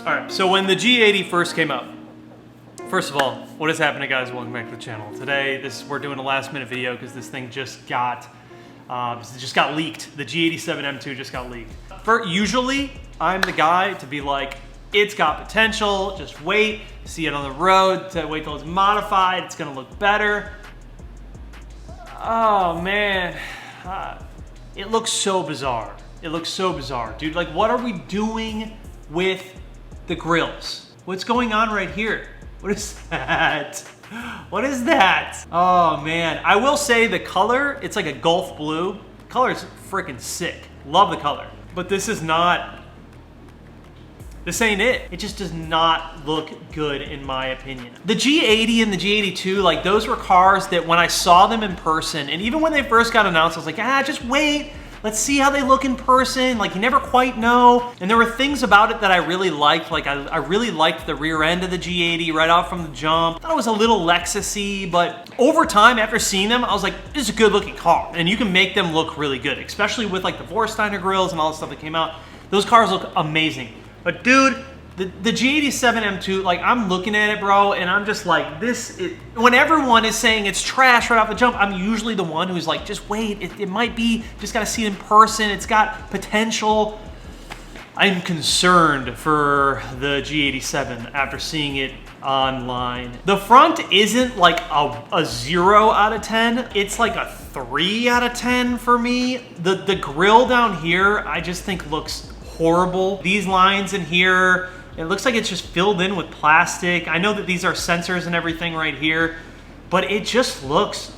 All right, so when the G80 first came out, first of all, what is happening, guys? Welcome back to the channel. Today, we're doing a last-minute video because this thing just got leaked. The G87 M2 just got leaked. Usually, I'm the guy to be like, it's got potential. Just wait, see it on the road. Wait till it's modified. It's gonna look better. Oh man, it looks so bizarre. It looks so bizarre, dude. Like, what are we doing with the grills? What's going on right here? What is that? What is that? Oh man, I will say the color, it's like a Gulf blue. The color is freaking sick. Love the color. But this ain't it. It just does not look good in my opinion. The G80 and the G82, like those were cars that when I saw them in person, and even when they first got announced, I was like, just wait. Let's see how they look in person. Like, you never quite know. And there were things about it that I really liked. Like, I really liked the rear end of the G80 right off from the jump. I thought it was a little Lexus-y, but over time, after seeing them, I was like, this is a good looking car. And you can make them look really good, especially with like the Vorsteiner grills and all the stuff that came out. Those cars look amazing. But dude, the G87 M2, like I'm looking at it, bro, and I'm just like, when everyone is saying it's trash right off the jump, I'm usually the one who's like, just wait, it might be, just gotta see it in person, it's got potential. I'm concerned for the G87 after seeing it online. The front isn't like a 0 out of 10, it's like a 3 out of 10 for me. The grill down here, I just think looks horrible. These lines in here, it looks like it's just filled in with plastic. I know that these are sensors and everything right here, but it just looks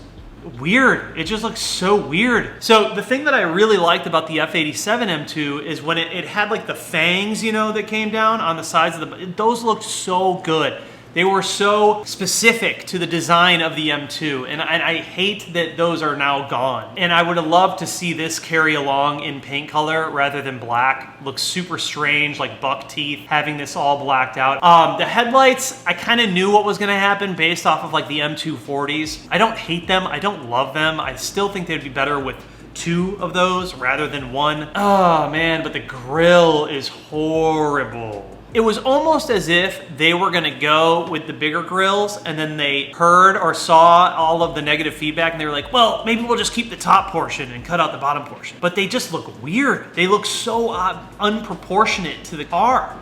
weird. It just looks so weird. So the thing that I really liked about the F87 M2 is when it had like the fangs, you know, that came down on the sides of those looked so good. They were so specific to the design of the M2, and I hate that those are now gone. And I would have loved to see this carry along in paint color rather than black. Looks super strange, like buck teeth, having this all blacked out. The headlights, I kind of knew what was gonna happen based off of like the M240s. I don't hate them, I don't love them. I still think they'd be better with 2 of those rather than 1. Oh man, but the grill is horrible. It was almost as if they were gonna go with the bigger grills and then they heard or saw all of the negative feedback and they were like, well, maybe we'll just keep the top portion and cut out the bottom portion. But they just look weird. They look so unproportionate to the car.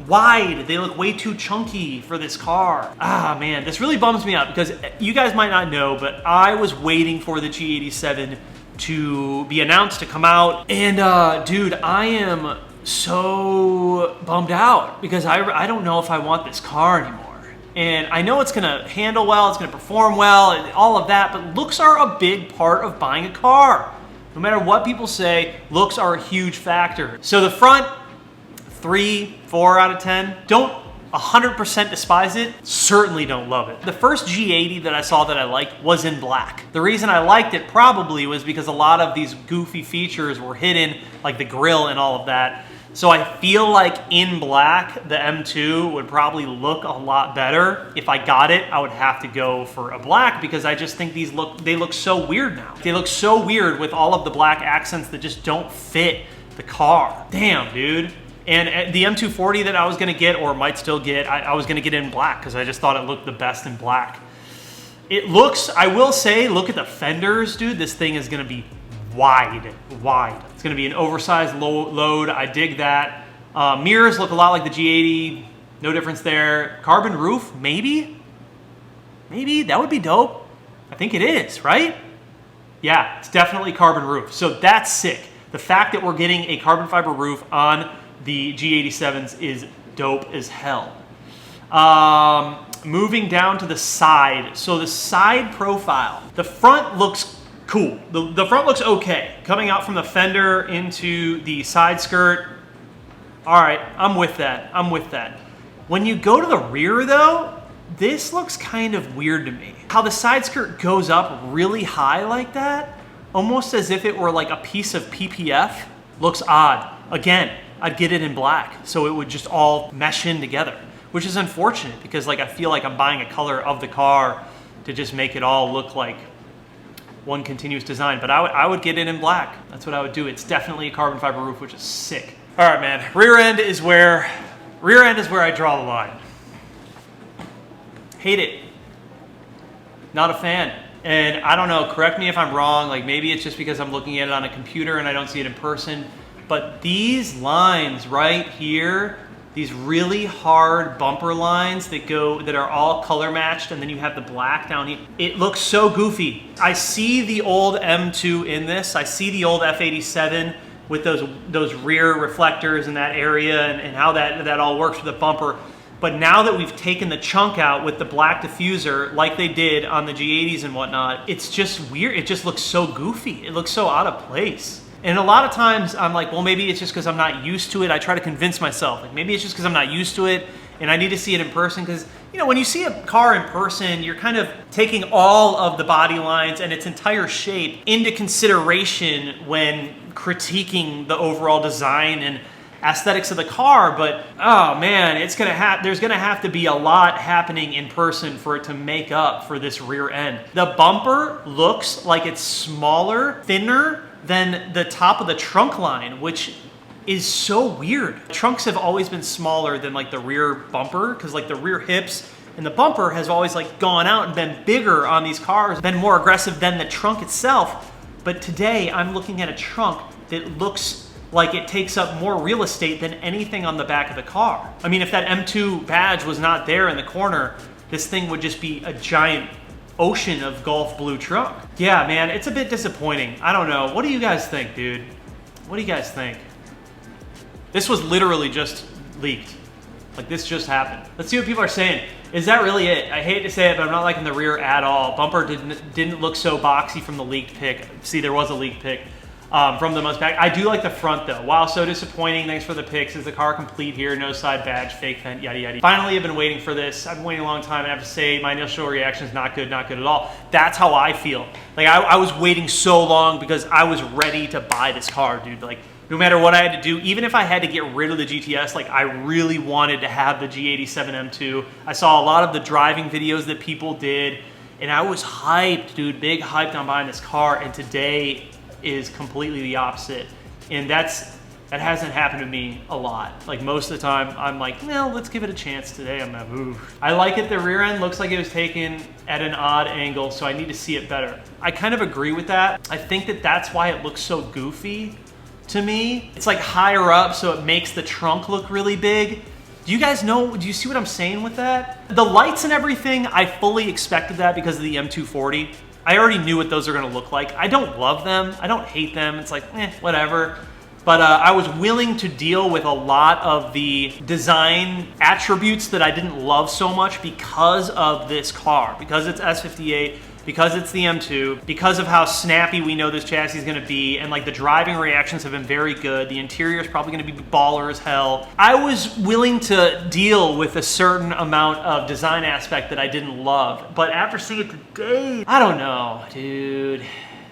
Wide, they look way too chunky for this car. Ah man, this really bums me out because you guys might not know, but I was waiting for the G87 to be announced, to come out. And dude, I am so bummed out because I don't know if I want this car anymore. And I know it's gonna handle well, it's gonna perform well, and all of that, but looks are a big part of buying a car. No matter what people say, looks are a huge factor. So the front, 3, 4 out of 10. Don't 100% despise it, certainly don't love it. The first G80 that I saw that I liked was in black. The reason I liked it probably was because a lot of these goofy features were hidden, like the grille and all of that. So I feel like in black, the M2 would probably look a lot better. If I got it, I would have to go for a black because I just think they look so weird now. They look so weird with all of the black accents that just don't fit the car. Damn, dude. And the M240 that I was gonna get, or might still get, I was gonna get it in black because I just thought it looked the best in black. It looks, I will say, look at the fenders, dude. This thing is gonna be wide. It's gonna be an oversized load. I dig that. Mirrors look a lot like the G80. No difference there. Carbon roof, maybe? Maybe, that would be dope. I think it is, right? Yeah, it's definitely carbon roof. So that's sick. The fact that we're getting a carbon fiber roof on the G87s is dope as hell. Moving down to the side. So the side profile. The front looks cool. The front looks okay. Coming out from the fender into the side skirt. All right, I'm with that. When you go to the rear though, this looks kind of weird to me. How the side skirt goes up really high like that, almost as if it were like a piece of PPF, looks odd. Again, I'd get it in black, so it would just all mesh in together, which is unfortunate because like I feel like I'm buying a color of the car to just make it all look like one continuous design, but I would get it in black. That's what I would do. It's definitely a carbon fiber roof, which is sick. All right, man, rear end is where Rear end is where I draw the line. Hate it. Not a fan. And I don't know, correct me if I'm wrong, like maybe it's just because I'm looking at it on a computer and I don't see it in person, but these lines right here, these really hard bumper lines that are all color matched, and then you have the black down here. It looks so goofy. I see the old M2 in this. I see the old F87 with those rear reflectors in that area and how that all works with the bumper. But now that we've taken the chunk out with the black diffuser, like they did on the G80s and whatnot, it's just weird. It just looks so goofy. It looks so out of place. And a lot of times I'm like, well, maybe it's just because I'm not used to it. I try to convince myself, like maybe it's just because I'm not used to it and I need to see it in person. Because, you know, when you see a car in person, you're kind of taking all of the body lines and its entire shape into consideration when critiquing the overall design and aesthetics of the car. But oh man, there's gonna have to be a lot happening in person for it to make up for this rear end. The bumper looks like it's smaller, thinner than the top of the trunk line, which is so weird. Trunks have always been smaller than like the rear bumper, because like the rear hips and the bumper has always like gone out and been bigger on these cars, been more aggressive than the trunk itself. But today I'm looking at a trunk that looks like it takes up more real estate than anything on the back of the car. I mean, if that M2 badge was not there in the corner, this thing would just be a giant ocean of Gulf blue trunk. Yeah, man, it's a bit disappointing. I don't know. What do you guys think, dude? What do you guys think? This was literally just leaked. Like, this just happened. Let's see what people are saying. Is that really it? I hate to say it, but I'm not liking the rear at all. Bumper didn't look so boxy from the leaked pic. See, there was a leaked pic. From the most back. I do like the front though. Wow, so disappointing. Thanks for the pics. Is the car complete here? No side badge, fake vent, yada yada. Finally, I've been waiting for this. I've been waiting a long time, and I have to say my initial reaction is not good at all. That's how I feel. Like I was waiting so long because I was ready to buy this car, dude. Like no matter what I had to do, even if I had to get rid of the GTS, like I really wanted to have the G87 M2. I saw a lot of the driving videos that people did, and I was hyped, dude. Big hyped on buying this car, and today is completely the opposite. And that hasn't happened to me a lot. Like most of the time I'm like, well, let's give it a chance. Today I'm like, ooh. I like it. The rear end looks like it was taken at an odd angle, so I need to see it better. I kind of agree with that. I think that's why it looks so goofy to me. It's like higher up, so it makes the trunk look really big. Do you guys know, do you see what I'm saying with that? The lights and everything, I fully expected that because of the M240. I already knew what those are gonna look like. I don't love them, I don't hate them. It's like, whatever. But I was willing to deal with a lot of the design attributes that I didn't love so much because of this car, because it's S58, because it's the M2, because of how snappy we know this chassis is gonna be, and like the driving reactions have been very good. The interior is probably gonna be baller as hell. I was willing to deal with a certain amount of design aspect that I didn't love, but after seeing it today, I don't know, dude.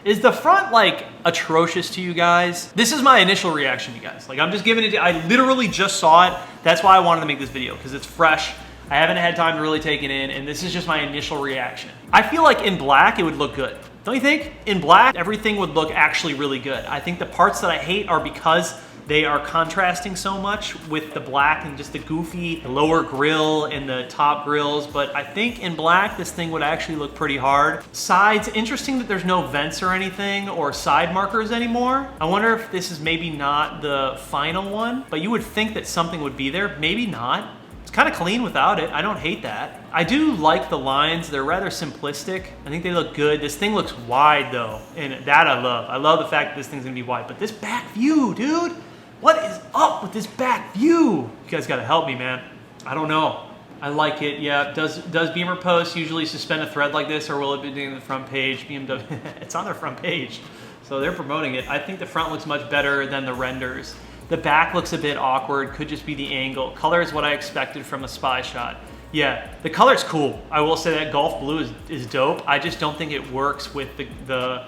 Is the front like atrocious to you guys? This is my initial reaction, you guys. Like I'm just giving it, I literally just saw it. That's why I wanted to make this video, because it's fresh. I haven't had time to really take it in, and this is just my initial reaction. I feel like in black, it would look good. Don't you think? In black, everything would look actually really good. I think the parts that I hate are because they are contrasting so much with the black and just the goofy lower grille and the top grills. But I think in black, this thing would actually look pretty hard. Sides, interesting that there's no vents or anything or side markers anymore. I wonder if this is maybe not the final one, but you would think that something would be there. Maybe not. It's kind of clean without it. I don't hate that. I do like the lines. They're rather simplistic. I think they look good. This thing looks wide though, and that I love. I love the fact that this thing's gonna be wide, but this back view, dude, what is up with this back view? You guys gotta help me, man. I don't know. I like it, yeah. Does Bimmercode usually suspend a thread like this, or will it be doing the front page? BMW, it's on their front page, so they're promoting it. I think the front looks much better than the renders. The back looks a bit awkward, could just be the angle. Color is what I expected from a spy shot. Yeah, the color's cool. I will say that Gulf blue is dope. I just don't think it works with the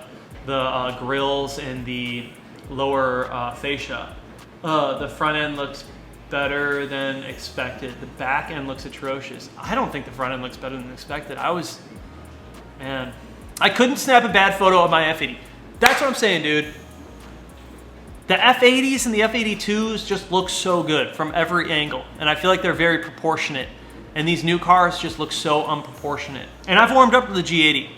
grills and the lower fascia. The front end looks better than expected. The back end looks atrocious. I don't think the front end looks better than expected. I couldn't snap a bad photo of my F80. That's what I'm saying, dude. The F80s and the F82s just look so good from every angle. And I feel like they're very proportionate. And these new cars just look so unproportionate. And I've warmed up to the G80.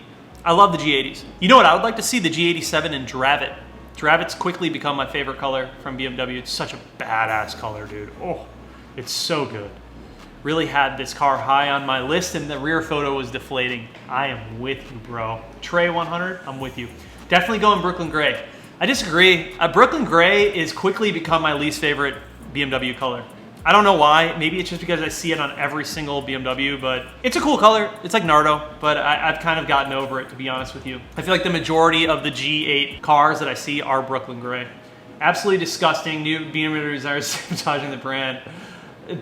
I love the G80s. You know what I would like to see? The G87 and Dravit. Dravit's quickly become my favorite color from BMW. It's such a badass color, dude. Oh, it's so good. Really had this car high on my list and the rear photo was deflating. I am with you, bro. Trey 100, I'm with you. Definitely going Brooklyn Gray. I disagree. Brooklyn Gray is quickly become my least favorite BMW color. I don't know why. Maybe it's just because I see it on every single BMW, but it's a cool color. It's like Nardo, but I've kind of gotten over it, to be honest with you. I feel like the majority of the G8 cars that I see are Brooklyn Gray. Absolutely disgusting. New BMWs are sabotaging the brand.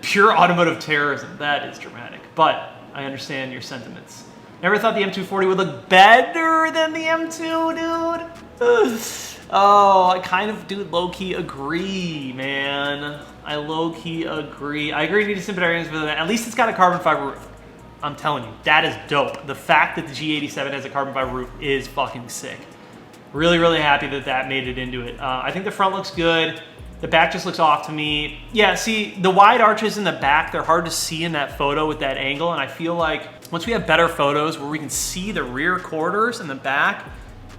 Pure automotive terrorism. That is dramatic, but I understand your sentiments. Never thought the M240 would look better than the M2, dude. Oh, I kind of do low-key agree, man. I low-key agree. I agree, need to simple areas for that. At least it's got a carbon fiber roof. I'm telling you, that is dope. The fact that the G87 has a carbon fiber roof is fucking sick. Really, really happy that that made it into it. I think the front looks good. The back just looks off to me. Yeah, see, the wide arches in the back, they're hard to see in that photo with that angle, and I feel like once we have better photos where we can see the rear quarters in the back,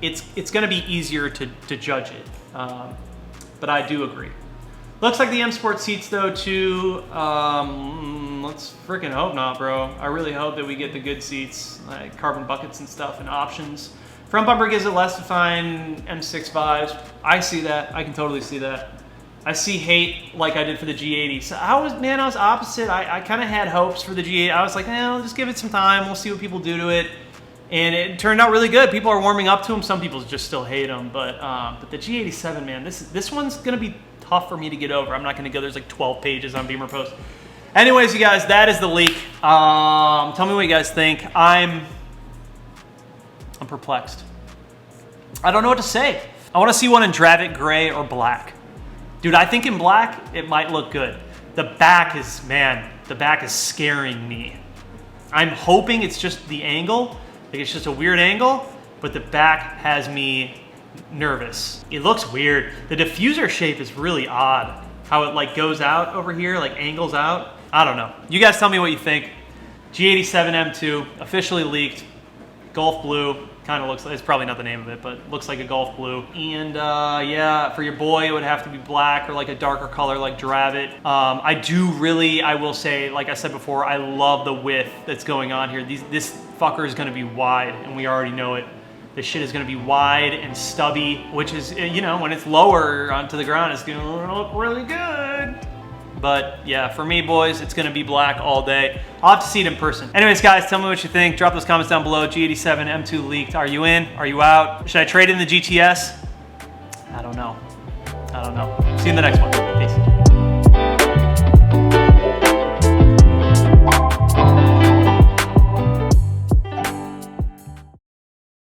it's gonna be easier to judge it. But I do agree. Looks like the M Sport seats though too. Let's freaking hope not, bro. I really hope that we get the good seats, like carbon buckets and stuff and options. Front bumper gives it less defined M6 vibes. I see that, I can totally see that. I see hate like I did for the G80. So I was opposite. I kind of had hopes for the G8. I was like, eh, just give it some time. We'll see what people do to it. And it turned out really good. People are warming up to them. Some people just still hate them. But the G87, man, this one's gonna be tough for me to get over. I'm not gonna go. There's like 12 pages on Beamer Post. Anyways, you guys, that is the leak. Tell me what you guys think. I'm perplexed. I don't know what to say. I want to see one in Dravit gray or black. Dude, I think in black it might look good. The back is, man, the back is scaring me. I'm hoping it's just the angle. Like it's just a weird angle, but the back has me nervous. It looks weird. The diffuser shape is really odd. How it like goes out over here, like angles out. I don't know. You guys tell me what you think. G87 M2, officially leaked. Golf blue, kind of looks like, it's probably not the name of it, but looks like a Golf blue. And yeah, for your boy, it would have to be black or like a darker color like Dravit. I will say, like I said before, I love the width that's going on here. This fucker is gonna be wide, and we already know it. This shit is gonna be wide and stubby, which is, you know, when it's lower onto the ground, it's gonna look really good. But yeah, for me, boys, it's gonna be black all day. I'll have to see it in person. Anyways, guys, tell me what you think. Drop those comments down below. G87 M2 leaked. Are you in? Are you out? Should I trade in the GTS? I don't know. See you in the next one. Peace.